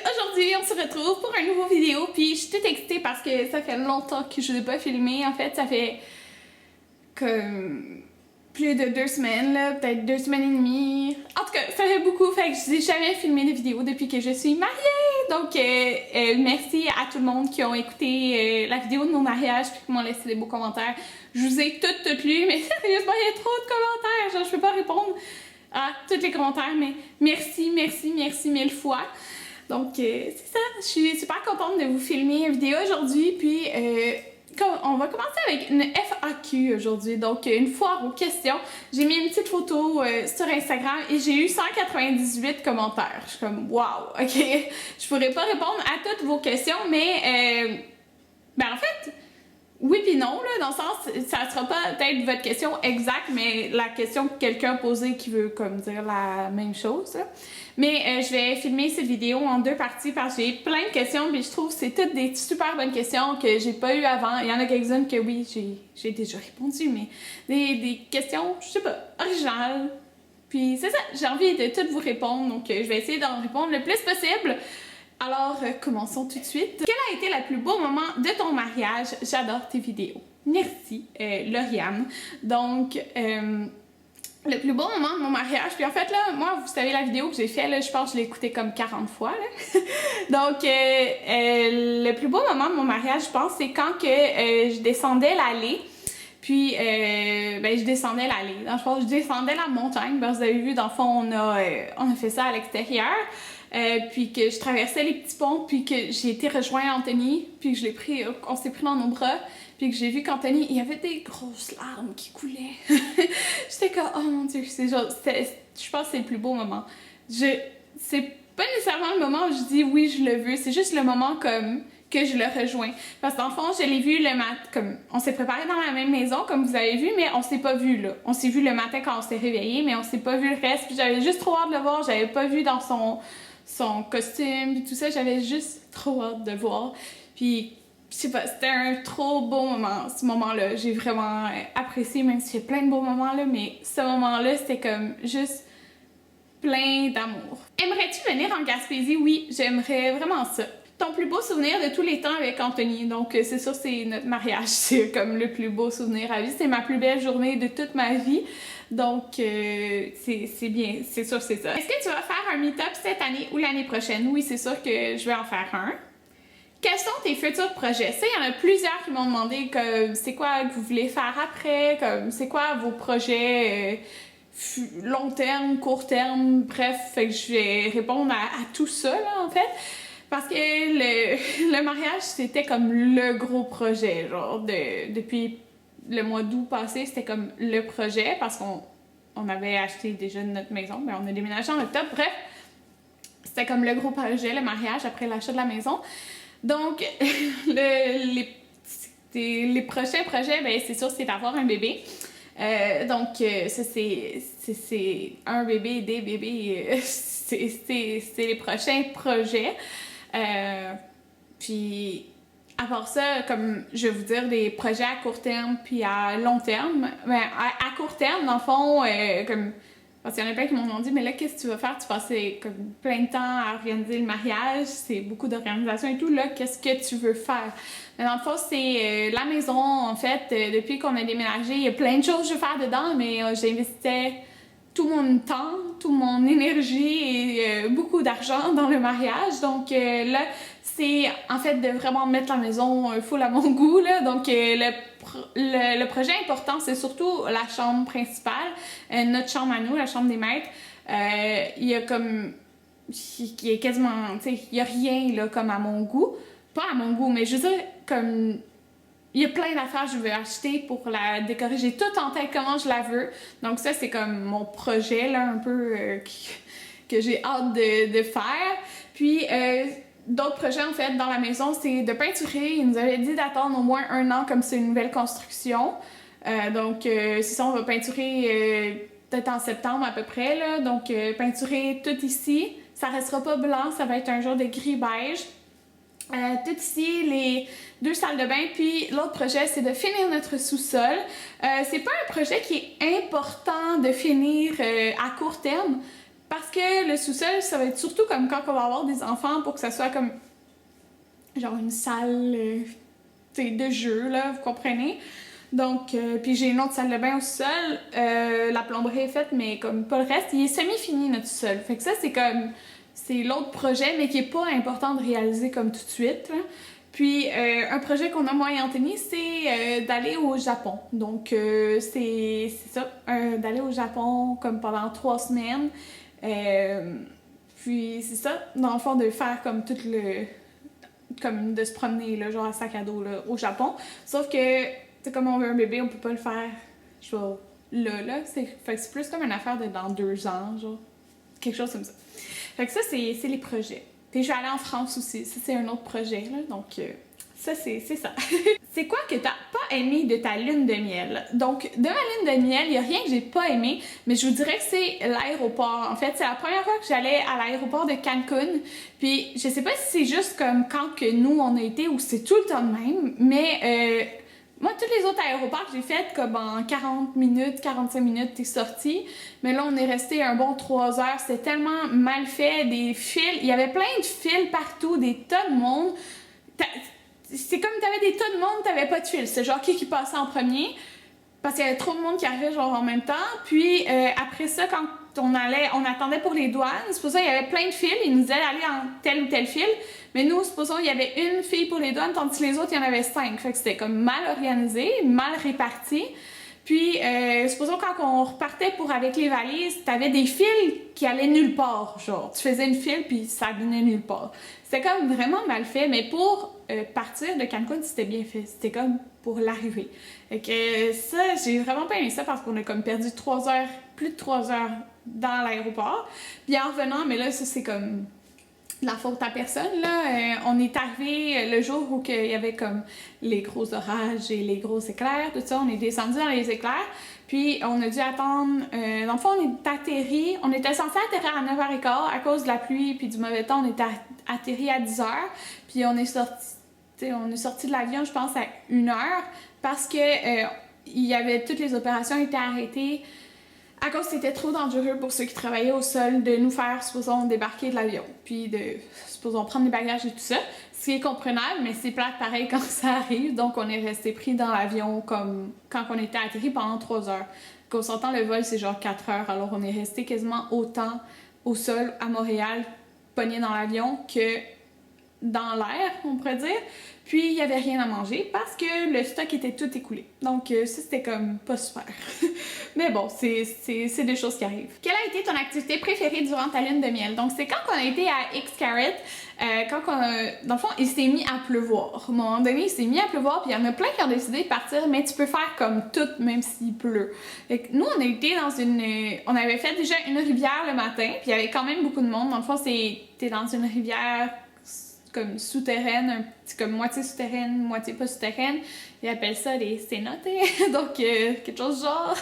aujourd'hui on se retrouve pour une nouvelle vidéo, puis je suis toute excitée parce que ça fait longtemps que je n'ai pas filmé. En fait, ça fait comme plus de 2 semaines, là, peut-être 2 semaines et demie. En tout cas, ça fait beaucoup, fait que je n'ai jamais filmé de vidéo depuis que je suis mariée. Donc, merci à tout le monde qui ont écouté la vidéo de mon mariage puis qui m'ont laissé des beaux commentaires. Je vous ai toutes lues, mais sérieusement, il y a trop de commentaires. Genre, je peux pas répondre à tous les commentaires, mais merci mille fois. Donc, c'est ça. Je suis super contente de vous filmer une vidéo aujourd'hui. Puis, on va commencer avec une FAQ aujourd'hui. Donc, une foire aux questions. J'ai mis une petite photo sur Instagram et j'ai eu 198 commentaires. Je suis comme, wow, ok. Je pourrais pas répondre à toutes vos questions, mais en fait, oui puis non, là, dans le sens, ça sera pas peut-être votre question exacte, mais la question que quelqu'un a posée qui veut comme dire la même chose. Là. Mais je vais filmer cette vidéo en 2 parties parce que j'ai plein de questions, mais je trouve que c'est toutes des super bonnes questions que j'ai pas eues avant. Il y en a quelques-unes que oui, j'ai déjà répondu, mais des questions, je sais pas, originales. Puis c'est ça, j'ai envie de toutes vous répondre, donc je vais essayer d'en répondre le plus possible. Alors, commençons tout de suite. Quel a été le plus beau moment de ton mariage? J'adore tes vidéos. Merci, Lauriane. Donc, le plus beau moment de mon mariage, puis en fait, là, moi, vous savez, la vidéo que j'ai faite, là, je pense que je l'ai écoutée comme 40 fois, là. Donc, le plus beau moment de mon mariage, je pense, c'est quand que je descendais l'allée. Puis, je descendais l'allée. Dans le fond, je descendais la montagne. Ben, vous avez vu, dans le fond, on a fait ça à l'extérieur. Puis que je traversais les petits ponts, puis que j'ai été rejoindre Anthony, puis que je l'ai pris, on s'est pris dans nos bras, puis que j'ai vu qu'Anthony, il y avait des grosses larmes qui coulaient. J'étais comme, oh mon Dieu, c'est genre, je pense que c'est le plus beau moment. C'est pas nécessairement le moment où je dis oui, je le veux, c'est juste le moment comme que je le rejoins. Parce que dans le fond, je l'ai vu le matin, comme on s'est préparé dans la même maison, comme vous avez vu, mais on s'est pas vu là. On s'est vu le matin quand on s'est réveillé, mais on s'est pas vu le reste, puis j'avais juste trop hâte de le voir, j'avais pas vu dans son costume, puis tout ça, j'avais juste trop hâte de voir. Puis, je sais pas, c'était un trop beau moment, ce moment-là. J'ai vraiment apprécié, même s'il y a plein de beaux moments là, mais ce moment-là, c'était comme juste plein d'amour. Aimerais-tu venir en Gaspésie? Oui, j'aimerais vraiment ça. Ton plus beau souvenir de tous les temps avec Anthony. Donc, c'est sûr, c'est notre mariage. C'est comme le plus beau souvenir à vie. C'est ma plus belle journée de toute ma vie. Donc, c'est bien. C'est sûr, c'est ça. Est-ce que tu vas faire un meet-up cette année ou l'année prochaine? Oui, c'est sûr que je vais en faire un. Quels sont tes futurs projets? Ça, il y en a plusieurs qui m'ont demandé comme c'est quoi que vous voulez faire après, comme c'est quoi vos projets long terme, court terme, bref. Fait que je vais répondre à tout ça, là, en fait. Parce que le mariage, c'était comme le gros projet, genre, depuis le mois d'août passé, c'était comme le projet, parce qu'on avait acheté déjà notre maison, mais on a déménagé en octobre, bref, c'était comme le gros projet, le mariage, après l'achat de la maison. Donc, les prochains projets, ben c'est sûr, c'est d'avoir un bébé. Donc, ça, c'est un bébé, des bébés, c'est les prochains projets. Puis à part ça, comme je vais vous dire, des projets à court terme puis à long terme. Ben, à court terme, dans le fond, comme parce qu'il y en a plein qui m'ont demandé, mais là, qu'est-ce que tu vas faire? Tu passais comme plein de temps à organiser le mariage, c'est beaucoup d'organisation et tout. Là, qu'est-ce que tu veux faire? Mais dans le fond, c'est la maison, en fait, depuis qu'on a déménagé, il y a plein de choses que je veux faire dedans, mais j'investissais tout mon temps, toute mon énergie et beaucoup d'argent dans le mariage. Donc là, c'est en fait de vraiment mettre la maison full à mon goût. Là. Donc le projet important, c'est surtout la chambre principale, notre chambre à nous, la chambre des maîtres. Il y a comme... Il y a quasiment... Tu sais, il y a rien là, comme à mon goût. Pas à mon goût, mais je veux dire, comme... Il y a plein d'affaires que je veux acheter pour la décorer. J'ai tout en tête comment je la veux. Donc ça, c'est comme mon projet, là, un peu, que j'ai hâte de faire. Puis, d'autres projets, en fait, dans la maison, c'est de peinturer. Ils nous avaient dit d'attendre au moins 1 an, comme c'est une nouvelle construction. Donc, c'est ça, on va peinturer peut-être en septembre à peu près, là. Donc, peinturer tout ici. Ça restera pas blanc, ça va être un genre de gris-beige. Tout ici, les 2 salles de bain, puis l'autre projet, c'est de finir notre sous-sol. C'est pas un projet qui est important de finir à court terme, parce que le sous-sol, ça va être surtout comme quand on va avoir des enfants pour que ça soit comme genre une salle de jeu, là, vous comprenez? Donc, puis j'ai une autre salle de bain au sol. La plomberie est faite, mais comme pas le reste. Il est semi-fini, notre sol. Fait que ça, c'est comme... C'est l'autre projet, mais qui est pas important de réaliser comme tout de suite, là. Puis, un projet qu'on a moi et Anthony, c'est d'aller au Japon. Donc, c'est ça, d'aller au Japon comme pendant 3 semaines. Puis, c'est ça, dans le fond, de faire comme tout le... Comme de se promener, là, genre à sac à dos, là, au Japon. Sauf que, c'est comme on veut un bébé, on peut pas le faire, genre, là. Fait que c'est plus comme une affaire de dans 2 ans, genre. Quelque chose comme ça. Fait que ça, c'est les projets. Puis je vais aller en France aussi. Ça, c'est un autre projet, là. Donc, ça, c'est ça. C'est quoi que t'as pas aimé de ta lune de miel? Donc, de ma lune de miel, il y a rien que j'ai pas aimé, mais je vous dirais que c'est l'aéroport. En fait, c'est la première fois que j'allais à l'aéroport de Cancun. Puis, je sais pas si c'est juste comme quand que nous, on a été, ou c'est tout le temps de même, mais... moi, tous les autres aéroports que j'ai fait, comme en 40 minutes, 45 minutes, t'es sorti. Mais là, on est resté un bon 3 heures. C'était tellement mal fait, des fils. Il y avait plein de fils partout, des tas de monde. C'est comme t'avais des tas de monde, t'avais pas de fils. C'est genre qui passait en premier. Parce qu'il y avait trop de monde qui arrivait genre en même temps. Puis après ça, quand on attendait pour les douanes, supposons il y avait plein de fils. Ils nous disaient d'aller en tel ou tel fil. Mais nous, supposons il y avait une fille pour les douanes, tandis que les autres, il y en avait 5. Fait que c'était comme mal organisé, mal réparti. Puis, supposons quand on repartait pour avec les valises, t'avais des fils qui allaient nulle part. Genre, tu faisais une file, puis ça venait nulle part. C'était comme vraiment mal fait, mais pour partir de Cancun, c'était bien fait. C'était comme pour l'arrivée. Fait que ça, j'ai vraiment pas aimé ça parce qu'on a comme perdu 3 heures, plus de 3 heures dans l'aéroport. Puis en revenant, mais là, ça c'est comme la faute à personne, là. On est arrivé le jour où il y avait comme les gros orages et les gros éclairs, tout ça. On est descendu dans les éclairs, puis on a dû attendre... dans le fond, on est atterri. On était censé atterrir à 9h15 à cause de la pluie puis du mauvais temps. On était atterri à 10h, puis on est sorti de l'avion, je pense, à 1h parce que il y avait... Toutes les opérations étaient arrêtées à cause que c'était trop dangereux pour ceux qui travaillaient au sol de nous faire, supposons, débarquer de l'avion, puis de, supposons, prendre les bagages et tout ça. Ce qui est comprenable, mais c'est plate pareil quand ça arrive, donc on est resté pris dans l'avion comme quand on était atterri pendant 3 heures. Qu'on s'entend, le vol c'est genre 4 heures, alors on est resté quasiment autant au sol à Montréal, pogné dans l'avion, que dans l'air, on pourrait dire. Puis, il n'y avait rien à manger parce que le stock était tout écoulé. Donc, ça, c'était comme pas super. Mais bon, c'est des choses qui arrivent. Quelle a été ton activité préférée durant ta lune de miel? Donc, c'est quand on a été à Xcaret, dans le fond, il s'est mis à pleuvoir. À un moment donné, il s'est mis à pleuvoir, puis il y en a plein qui ont décidé de partir, mais tu peux faire comme tout, même s'il pleut. Fait que nous, on a été dans on avait fait déjà une rivière le matin, puis il y avait quand même beaucoup de monde. Dans le fond, t'es dans une rivière comme souterraine, un petit comme moitié souterraine, moitié pas souterraine. Ils appellent ça les cénotes, donc quelque chose genre.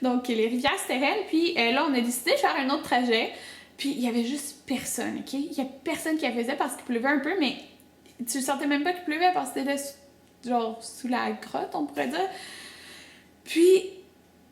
Donc les rivières souterraines. Puis là, on a décidé de faire un autre trajet. Puis il y avait juste personne, ok? Il y a personne qui la faisait parce qu'il pleuvait un peu, mais tu sentais même pas qu'il pleuvait parce que c'était genre sous la grotte, on pourrait dire. Puis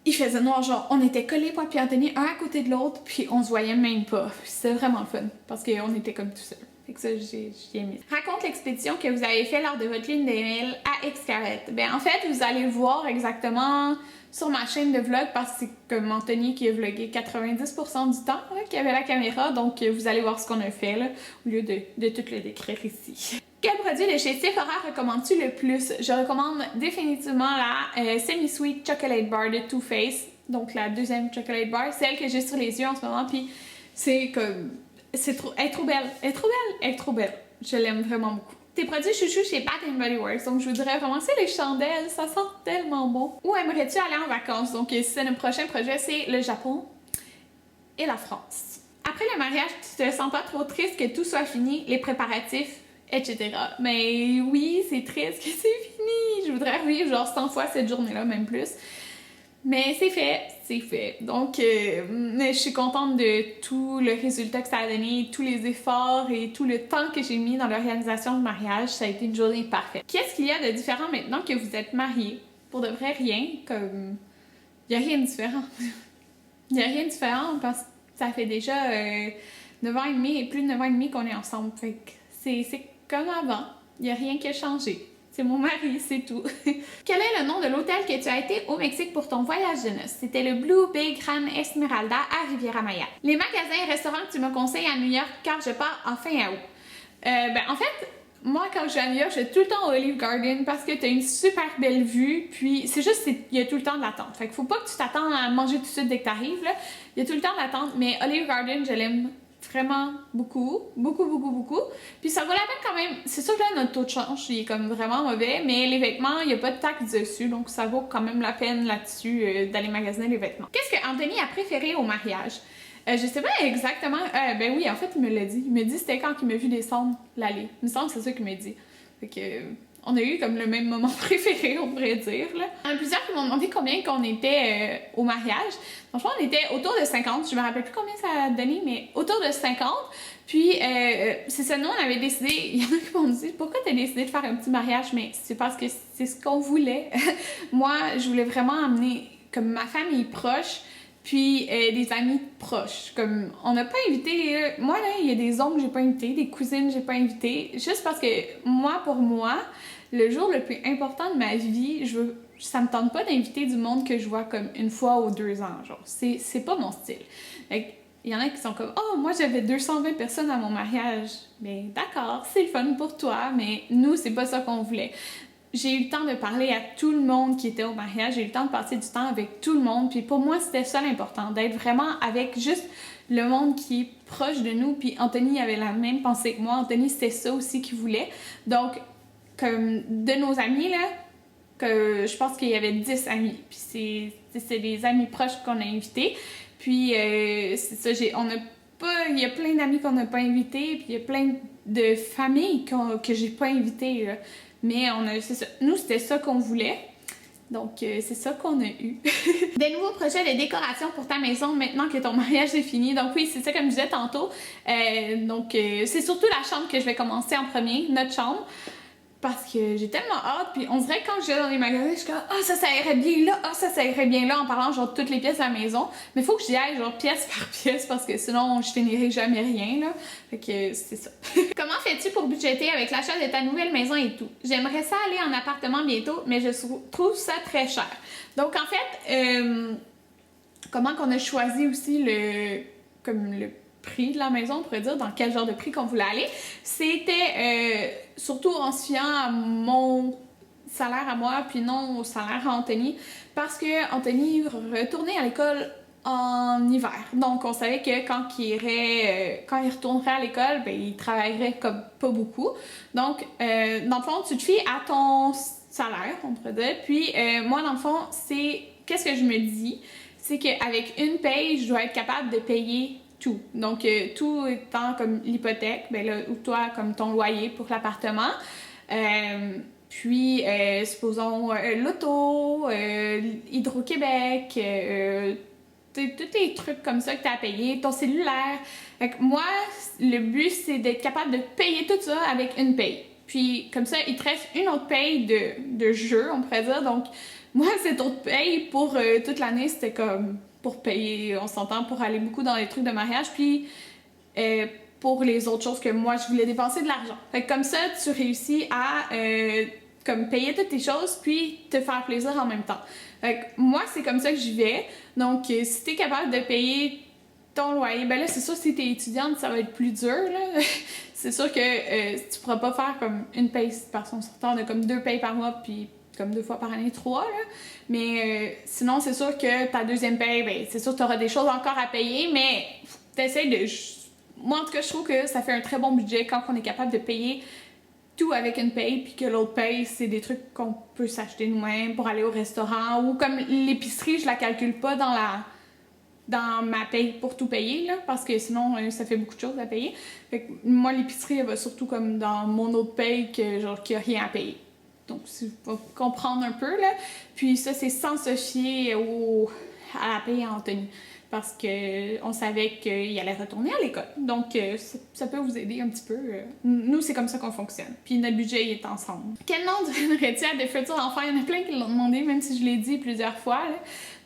il faisait noir, genre on était collés, moi puis Anthony, un à côté de l'autre, puis on se voyait même pas. C'était vraiment le fun parce qu'on était comme tout seul. Fait que ça, j'ai aimé. Raconte l'expédition que vous avez fait lors de votre lune de miel à Xcaret. Ben en fait, vous allez le voir exactement sur ma chaîne de vlog parce que c'est comme Anthony qui a vlogué 90% du temps, là, qui avait la caméra. Donc vous allez voir ce qu'on a fait là, au lieu de tout le décrire ici. Quel produit de chez Sephora recommandes-tu le plus? Je recommande définitivement la Semi-Sweet Chocolate Bar de Too Faced. Donc la deuxième chocolate bar, celle que j'ai sur les yeux en ce moment. Puis c'est comme... Elle est trop belle. Elle est trop belle. Elle est trop belle. Je l'aime vraiment beaucoup. Tes produits chouchous chez Bath & Body Works. Donc, je voudrais vraiment, c'est les chandelles. Ça sent tellement bon. Où aimerais-tu aller en vacances? Donc, c'est le prochain projet, c'est le Japon et la France. Après le mariage, tu te sens pas trop triste que tout soit fini, les préparatifs, etc. Mais oui, c'est triste que c'est fini. Je voudrais revivre genre 100 fois cette journée-là, même plus. Mais c'est fait, c'est fait. Donc, je suis contente de tout le résultat que ça a donné, tous les efforts et tout le temps que j'ai mis dans l'organisation du mariage. Ça a été une journée parfaite. Qu'est-ce qu'il y a de différent maintenant que vous êtes mariés? Pour de vrai, rien. Comme... Il n'y a rien de différent. Il n'y a rien de différent parce que Ça fait déjà 9 ans et demi et plus de 9 ans et demi qu'on est ensemble. Fait que c'est comme avant. Il n'y a rien qui a changé. C'est mon mari, c'est tout. Quel est le nom de l'hôtel que tu as été au Mexique pour ton voyage de noces? C'était le Blue Bay Grand Esmeralda à Riviera Maya. Les magasins et restaurants que tu me conseilles à New York car je pars en fin août. En fait, moi, quand je vais à New York, je vais tout le temps au Olive Garden parce que tu as une super belle vue. Puis, c'est juste, il y a tout le temps de l'attente. Fait qu'il faut pas que tu t'attendes à manger tout de suite dès que tu arrives. Il y a tout le temps de l'attente. Mais Olive Garden, je l'aime vraiment beaucoup. Beaucoup, beaucoup, beaucoup. Puis, ça vaut la peine quand même. C'est sûr que là, notre taux de change, il est comme vraiment mauvais. Mais les vêtements, il n'y a pas de taxe dessus. Donc, ça vaut quand même la peine là-dessus d'aller magasiner les vêtements. Qu'est-ce que Anthony a préféré au mariage? Je sais pas exactement. Ben oui, en fait, il me l'a dit. Il m'a dit c'était quand il m'a vu descendre l'allée. Il me semble que c'est ça qu'il m'a dit. Fait que on a eu comme le même moment préféré, on pourrait dire. Là. Il y en a plusieurs qui m'ont demandé combien qu'on était au mariage. Franchement, on était autour de 50. Je me rappelle plus combien ça a donné, mais autour de 50. Puis, c'est ça, nous, on avait décidé. Il y en a qui m'ont dit pourquoi t'as décidé de faire un petit mariage? Mais c'est parce que c'est ce qu'on voulait. Moi, je voulais vraiment amener comme ma famille proche. Puis des amis proches. Comme, on n'a pas invité... moi, là, il y a des oncles que j'ai pas invités, des cousines que j'ai pas invitées. Juste parce que, pour moi, le jour le plus important de ma vie, ça me tente pas d'inviter du monde que je vois comme une fois ou 2 ans. Genre, c'est pas mon style. Fait il y en a qui sont comme « Oh, moi, j'avais 220 personnes à mon mariage. » Mais d'accord, c'est le fun pour toi, mais nous, c'est pas ça qu'on voulait. J'ai eu le temps de parler à tout le monde qui était au mariage, j'ai eu le temps de passer du temps avec tout le monde, puis pour moi, c'était ça l'important, d'être vraiment avec juste le monde qui est proche de nous, puis Anthony avait la même pensée que moi, Anthony, c'était ça aussi qu'il voulait. Donc, comme de nos amis, là, que je pense qu'il y avait 10 amis, puis c'est des amis proches qu'on a invités, puis c'est ça, il y a plein d'amis qu'on n'a pas invités, puis il y a plein de familles que j'ai pas invitées, là. Mais c'est ça. Nous, c'était ça qu'on voulait. Donc, c'est ça qu'on a eu. Des nouveaux projets de décoration pour ta maison maintenant que ton mariage est fini. Donc oui, c'est ça comme je disais tantôt. C'est surtout la chambre que je vais commencer en premier, notre chambre. Parce que j'ai tellement hâte, puis on dirait que quand je vais dans les magasins, je suis comme « Ah, ça irait bien là, ah, ça irait bien là » en parlant genre de toutes les pièces de la maison. Mais il faut que j'y aille genre pièce par pièce parce que sinon je finirai jamais rien là. Fait que c'est ça. Comment fais-tu pour budgéter avec l'achat de ta nouvelle maison et tout? J'aimerais ça aller en appartement bientôt, mais je trouve ça très cher. Donc en fait, comment qu'on a choisi aussi le prix de la maison, on pourrait dire, dans quel genre de prix qu'on voulait aller, c'était surtout en se fiant à mon salaire à moi, puis non au salaire à Anthony, parce que Anthony retournait à l'école en hiver. Donc, on savait que quand il retournerait à l'école, ben, il travaillerait comme pas beaucoup. Donc, dans le fond, tu te fies à ton salaire, on pourrait dire. Puis, moi, dans le fond, qu'est-ce que je me dis? C'est qu'avec une paye, je dois être capable de payer tout. Donc, tout étant comme l'hypothèque, ben là, ou toi, comme ton loyer pour l'appartement. Puis, supposons l'auto, Hydro-Québec, tous les trucs comme ça que tu as à payer, ton cellulaire. Fait que moi, le but, c'est d'être capable de payer tout ça avec une paye. Puis, comme ça, il te reste une autre paye de jeu, on pourrait dire. Donc, moi, cette autre paye pour toute l'année, c'était comme pour payer, on s'entend, pour aller beaucoup dans les trucs de mariage, puis pour les autres choses que moi, je voulais dépenser de l'argent. Fait que comme ça, tu réussis à comme payer toutes tes choses, puis te faire plaisir en même temps. Fait que moi, c'est comme ça que j'y vais. Donc, si t'es capable de payer ton loyer, ben là, c'est sûr, si t'es étudiante, ça va être plus dur, là. C'est sûr que tu pourras pas faire comme une paye par son sortant, on a comme 2 payes par mois, puis comme 2 fois par année, 3, là. Mais sinon, c'est sûr que ta deuxième paye, ben, c'est sûr que tu auras des choses encore à payer, mais t'essayes de... Moi, en tout cas, je trouve que ça fait un très bon budget quand on est capable de payer tout avec une paye, puis que l'autre paye, c'est des trucs qu'on peut s'acheter nous-mêmes pour aller au restaurant, ou comme l'épicerie, je la calcule pas dans ma paye pour tout payer, là, parce que sinon, ça fait beaucoup de choses à payer. Fait que moi, l'épicerie, elle va surtout comme dans mon autre paye que, genre, qu'il n'y a rien à payer. Donc, il faut comprendre un peu, là. Puis ça, c'est sans se fier à la paye à Anthony. parce qu'on savait qu'il allait retourner à l'école. Donc, ça peut vous aider un petit peu. Nous, c'est comme ça qu'on fonctionne. Puis notre budget, il est ensemble. Quel nom donnerais-tu à des futurs enfants? Il y en a plein qui l'ont demandé, même si je l'ai dit plusieurs fois. Là.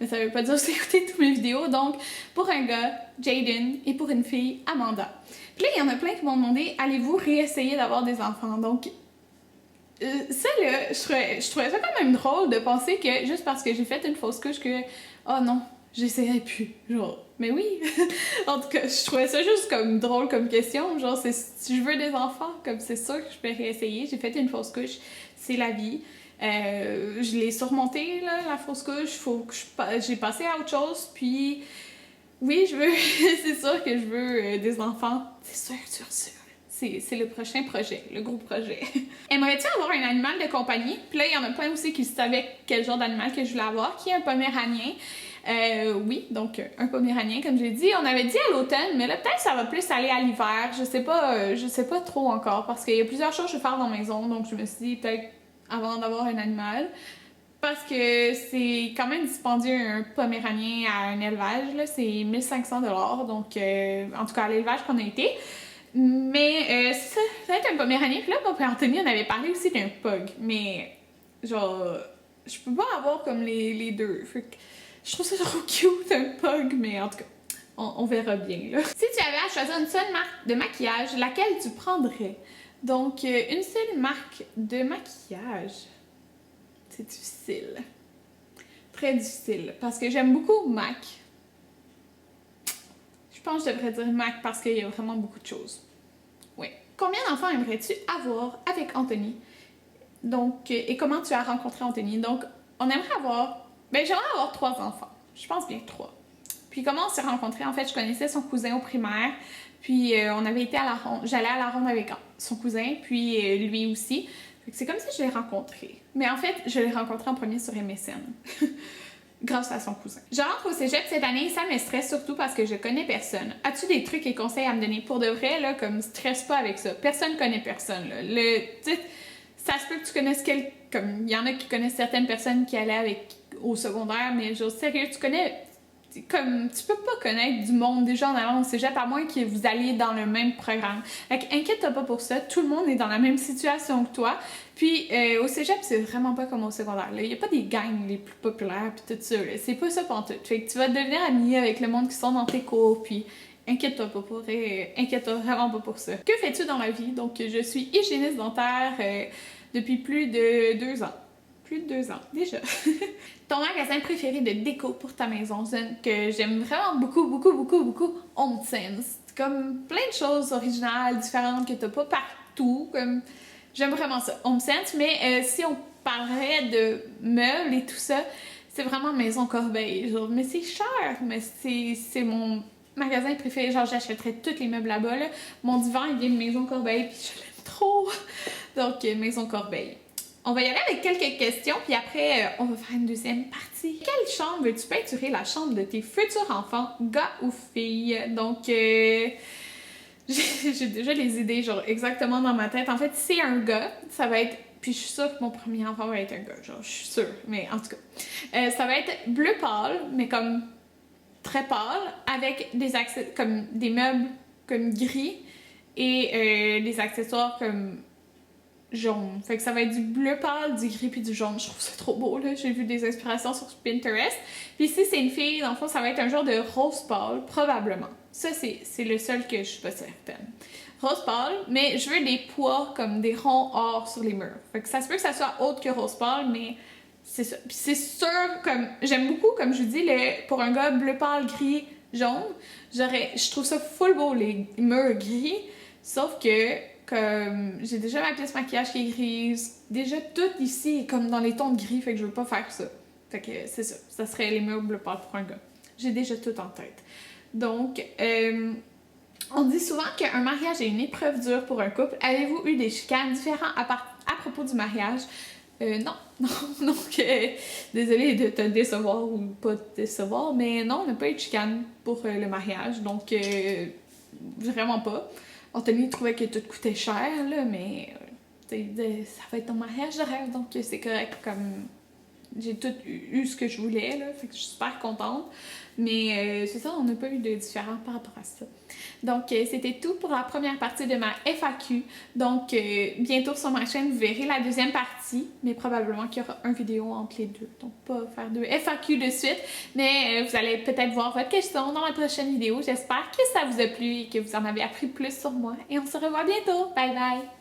Mais ça veut pas dire que j'ai écouté toutes mes vidéos. Donc, pour un gars, Jaden, et pour une fille, Amanda. Puis là, il y en a plein qui m'ont demandé, allez-vous réessayer d'avoir des enfants? Donc, ça, là, je trouvais ça quand même drôle de penser que juste parce que j'ai fait une fausse couche que, oh non, j'essaierai plus. Genre, mais oui! En tout cas, je trouvais ça juste comme drôle comme question. Genre, si je veux des enfants, comme c'est sûr que je peux réessayer. J'ai fait une fausse couche, c'est la vie. Je l'ai surmontée, là, la fausse couche. Faut que j'ai passé à autre chose, puis oui, je veux, c'est sûr que je veux des enfants. C'est sûr. C'est le prochain projet, le gros projet. Aimerais-tu avoir un animal de compagnie? Puis là, il y en a plein aussi qui savaient quel genre d'animal que je voulais avoir, qui est un poméranien. Oui, donc un poméranien, comme j'ai dit. On avait dit à l'automne, mais là, peut-être ça va plus aller à l'hiver. Je sais pas trop encore, parce qu'il y a plusieurs choses que je veux faire dans la maison, donc je me suis dit, peut-être avant d'avoir un animal. Parce que c'est quand même dispendieux un poméranien à un élevage, là, c'est 1500 $, donc en tout cas à l'élevage qu'on a été. Mais ça va être un poméranien. Puis là, mon père Anthony en avait parlé aussi d'un pug. Mais genre, je peux pas avoir comme les deux. Fait que je trouve ça trop cute, un pug. Mais en tout cas, on verra bien là. Si tu avais à choisir une seule marque de maquillage, laquelle tu prendrais? Donc, une seule marque de maquillage, c'est difficile. Très difficile. Parce que j'aime beaucoup MAC. Je pense que je devrais dire MAC parce qu'il y a vraiment beaucoup de choses. Oui. Combien d'enfants aimerais-tu avoir avec Anthony? Donc, et comment tu as rencontré Anthony? Donc, on aimerait avoir... j'aimerais avoir 3 enfants. Je pense bien 3. Puis comment on s'est rencontrés? En fait, je connaissais son cousin au primaire. Puis on avait été à la ronde. J'allais à la ronde avec son cousin, puis lui aussi. C'est comme ça que je l'ai rencontré. Mais en fait, je l'ai rencontré en premier sur MSN. Grâce à son cousin. Je rentre au cégep cette année, ça me stresse surtout parce que je connais personne. As-tu des trucs et conseils à me donner? Pour de vrai, là, comme stresse pas avec ça. Personne connaît personne, là. Ça se peut que tu connaisses comme il y en a qui connaissent certaines personnes qui allaient au secondaire, mais genre, sérieux, tu peux pas connaître du monde déjà en allant au cégep à moins que vous alliez dans le même programme. Fait inquiète-toi pas pour ça, tout le monde est dans la même situation que toi. Puis au cégep, c'est vraiment pas comme au secondaire. Il y a pas des gangs les plus populaires puis tout ça. C'est pas ça pantoute. Fait que tu vas devenir ami avec le monde qui sont dans tes cours, puis inquiète-toi pas inquiète-toi vraiment pas pour ça. Que fais-tu dans la vie? Donc je suis hygiéniste dentaire depuis plus de 2 ans. Plus de 2 ans, déjà. Ton magasin préféré de déco pour ta maison, que j'aime vraiment beaucoup, Home Sense. Comme plein de choses originales, différentes, que t'as pas partout. Comme j'aime vraiment ça, Home Sense. Mais si on parlerait de meubles et tout ça, c'est vraiment Maison Corbeil. Genre, mais c'est cher, mais c'est mon magasin préféré. Genre, j'achèterais tous les meubles là-bas. Là. Mon divan, il vient de Maison Corbeil, puis je l'aime trop. Donc, Maison Corbeil. On va y aller avec quelques questions, puis après, on va faire une deuxième partie. Quelle chambre veux-tu peinturer la chambre de tes futurs enfants, gars ou filles? Donc, j'ai déjà les idées, genre, exactement dans ma tête. En fait, si c'est un gars, ça va être... Puis je suis sûre que mon premier enfant va être un gars, genre, je suis sûre. Mais en tout cas, ça va être bleu pâle, mais comme très pâle, avec des accessoires, comme des meubles comme gris et des accessoires comme... jaune. Fait que ça va être du bleu pâle, du gris puis du jaune. Je trouve ça trop beau, là. J'ai vu des inspirations sur Pinterest. Puis si c'est une fille, dans le fond, ça va être un genre de rose pâle, probablement. Ça, c'est le seul que je suis pas certaine. Rose pâle, mais je veux des pois comme des ronds or sur les murs. Fait que ça se peut que ça soit autre que rose pâle, mais c'est ça. Puis c'est sûr, comme... J'aime beaucoup, comme je vous dis, pour un gars bleu pâle, gris, jaune, je trouve ça full beau, les murs gris. Sauf que comme j'ai déjà ma pièce maquillage qui est grise, déjà tout ici est comme dans les tons de gris, fait que je veux pas faire ça. Fait que c'est ça, ça serait les meubles bleu pâle pour un gars. J'ai déjà tout en tête. Donc, on dit souvent qu'un mariage est une épreuve dure pour un couple. Avez-vous eu des chicanes différentes à propos du mariage? Non. Donc, désolée de te décevoir ou pas te décevoir, mais non, on n'a pas eu de chicane pour le mariage, donc vraiment pas. Anthony trouvait que tout coûtait cher, là, mais ça va être ton mariage de rêve, donc c'est correct comme j'ai tout eu ce que je voulais, là, fait que je suis super contente. Mais c'est ça, on n'a pas eu de différence par rapport à ça. Donc, c'était tout pour la première partie de ma FAQ. Donc, bientôt sur ma chaîne, vous verrez la deuxième partie, mais probablement qu'il y aura une vidéo entre les deux. Donc, pas faire de FAQ de suite, mais vous allez peut-être voir votre question dans la prochaine vidéo. J'espère que ça vous a plu et que vous en avez appris plus sur moi. Et on se revoit bientôt. Bye bye!